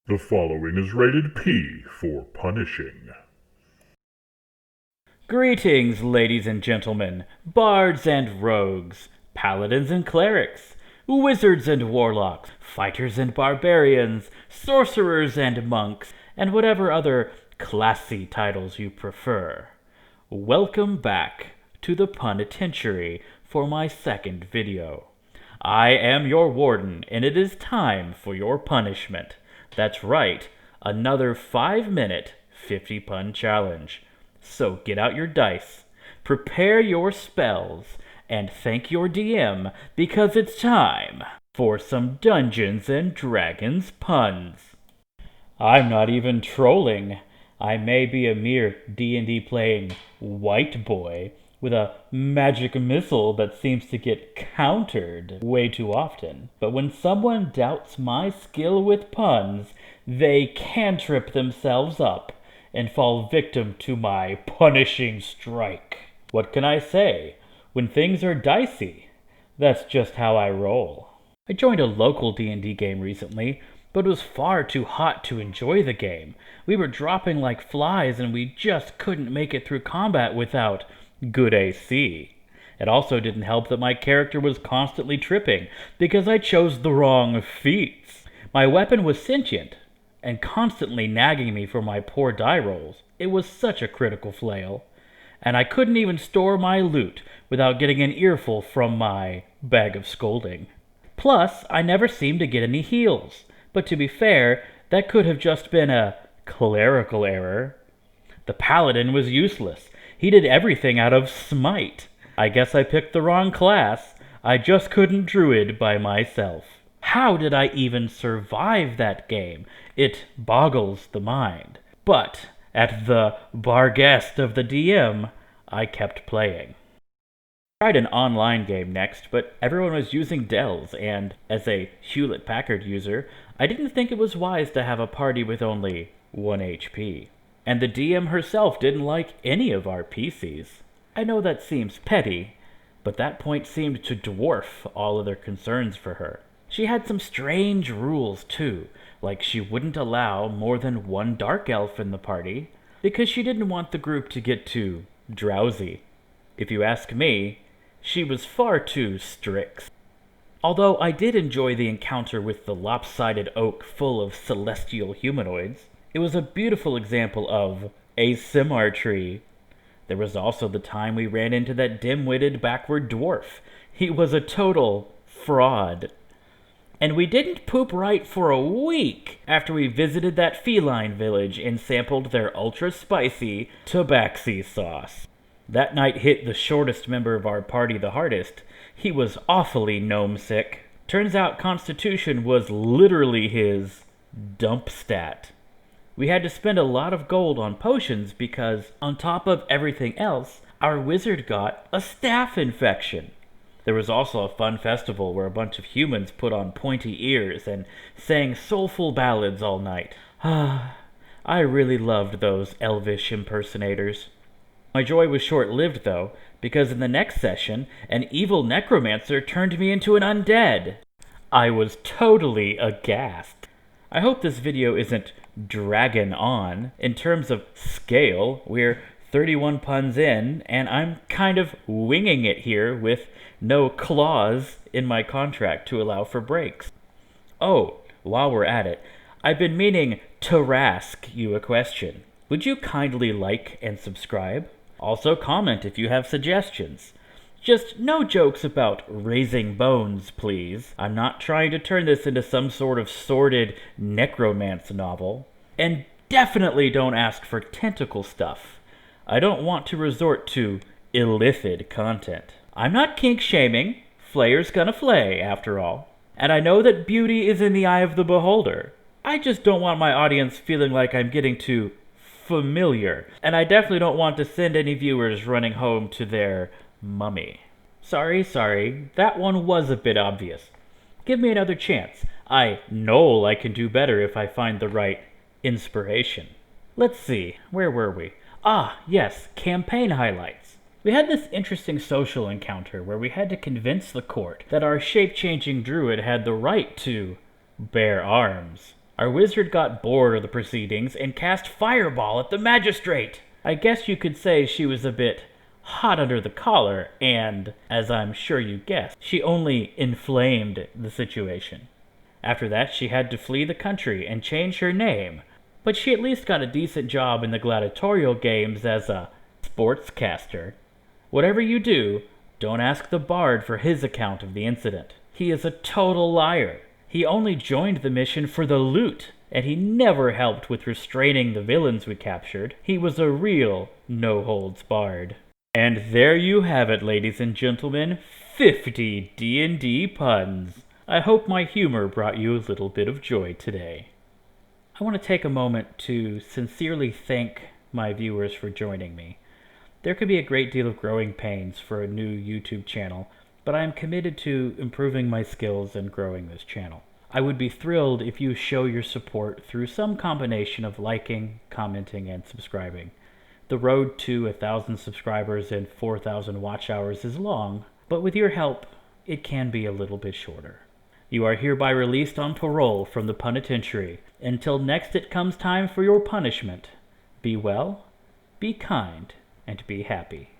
The following is rated P for punishing. Greetings, ladies and gentlemen, bards and rogues, paladins and clerics, wizards and warlocks, fighters and barbarians, sorcerers and monks, and whatever other classy titles you prefer. Welcome back to the PUNitentiary for my second video. I am your warden, and it is time for your punishment. That's right, another 5-minute 50 pun challenge. So get out your dice, prepare your spells, and thank your DM because it's time for some Dungeons and Dragons puns. I'm not even trolling. I may be a mere D&D playing white boy with a magic missile that seems to get countered way too often. But when someone doubts my skill with puns, they cantrip themselves up and fall victim to my punishing strike. What can I say? When things are dicey, that's just how I roll. I joined a local D&D game recently, but it was far too hot to enjoy the game. We were dropping like flies and we just couldn't make it through combat without good AC. It also didn't help that my character was constantly tripping because I chose the wrong feats. My weapon was sentient and constantly nagging me for my poor die rolls. It was such a critical flail. And I couldn't even store my loot without getting an earful from my bag of scolding. Plus, I never seemed to get any heals. But to be fair, that could have just been a clerical error. The paladin was useless. He did everything out of smite. I guess I picked the wrong class. I just couldn't druid by myself. How did I even survive that game? It boggles the mind. But at the barguest of the DM, I kept playing. I tried an online game next, but everyone was using Dells, and as a Hewlett-Packard user, I didn't think it was wise to have a party with only 1 HP. And the DM herself didn't like any of our PCs. I know that seems petty, but that point seemed to dwarf all other concerns for her. She had some strange rules, too, like she wouldn't allow more than one dark elf in the party, because she didn't want the group to get too drowsy. If you ask me, she was far too strict. Although I did enjoy the encounter with the lopsided oak full of celestial humanoids, it was a beautiful example of asymmetry. There was also the time we ran into that dim-witted backward dwarf. He was a total fraud. And we didn't poop right for a week after we visited that feline village and sampled their ultra-spicy tabaxi sauce. That night hit the shortest member of our party the hardest. He was awfully gnome-sick. Turns out Constitution was literally his dump stat. We had to spend a lot of gold on potions because, on top of everything else, our wizard got a staph infection. There was also a fun festival where a bunch of humans put on pointy ears and sang soulful ballads all night. I really loved those elvish impersonators. My joy was short-lived, though, because in the next session, an evil necromancer turned me into an undead. I was totally aghast. I hope this video isn't dragging on. In terms of scale, we're 31 puns in, and I'm kind of winging it here with no clause in my contract to allow for breaks. Oh, while we're at it, I've been meaning to ask you a question. Would you kindly like and subscribe? Also comment if you have suggestions. Just no jokes about raising bones, please. I'm not trying to turn this into some sort of sordid necromance novel. And definitely don't ask for tentacle stuff. I don't want to resort to illicit content. I'm not kink-shaming. Flayer's gonna flay, after all. And I know that beauty is in the eye of the beholder. I just don't want my audience feeling like I'm getting too familiar. And I definitely don't want to send any viewers running home to their mummy. Sorry, that one was a bit obvious. Give me another chance. I know I can do better if I find the right inspiration. Let's see, where were we? Ah, yes, campaign highlights. We had this interesting social encounter where we had to convince the court that our shape-changing druid had the right to bear arms. Our wizard got bored of the proceedings and cast fireball at the magistrate. I guess you could say she was a bit hot under the collar, and, as I'm sure you guessed, she only inflamed the situation. After that, she had to flee the country and change her name, but she at least got a decent job in the gladiatorial games as a sportscaster. Whatever you do, don't ask the bard for his account of the incident. He is a total liar. He only joined the mission for the loot, and he never helped with restraining the villains we captured. He was a real no-holds-barred. And there you have it, ladies and gentlemen, 50 D&D puns. I hope my humor brought you a little bit of joy today. I want to take a moment to sincerely thank my viewers for joining me. There could be a great deal of growing pains for a new YouTube channel, but I am committed to improving my skills and growing this channel. I would be thrilled if you show your support through some combination of liking, commenting, and subscribing. The road to 1,000 subscribers and 4,000 watch hours is long, but with your help, it can be a little bit shorter. You are hereby released on parole from the PUNitentiary. Until next it comes time for your punishment, be well, be kind, and be happy.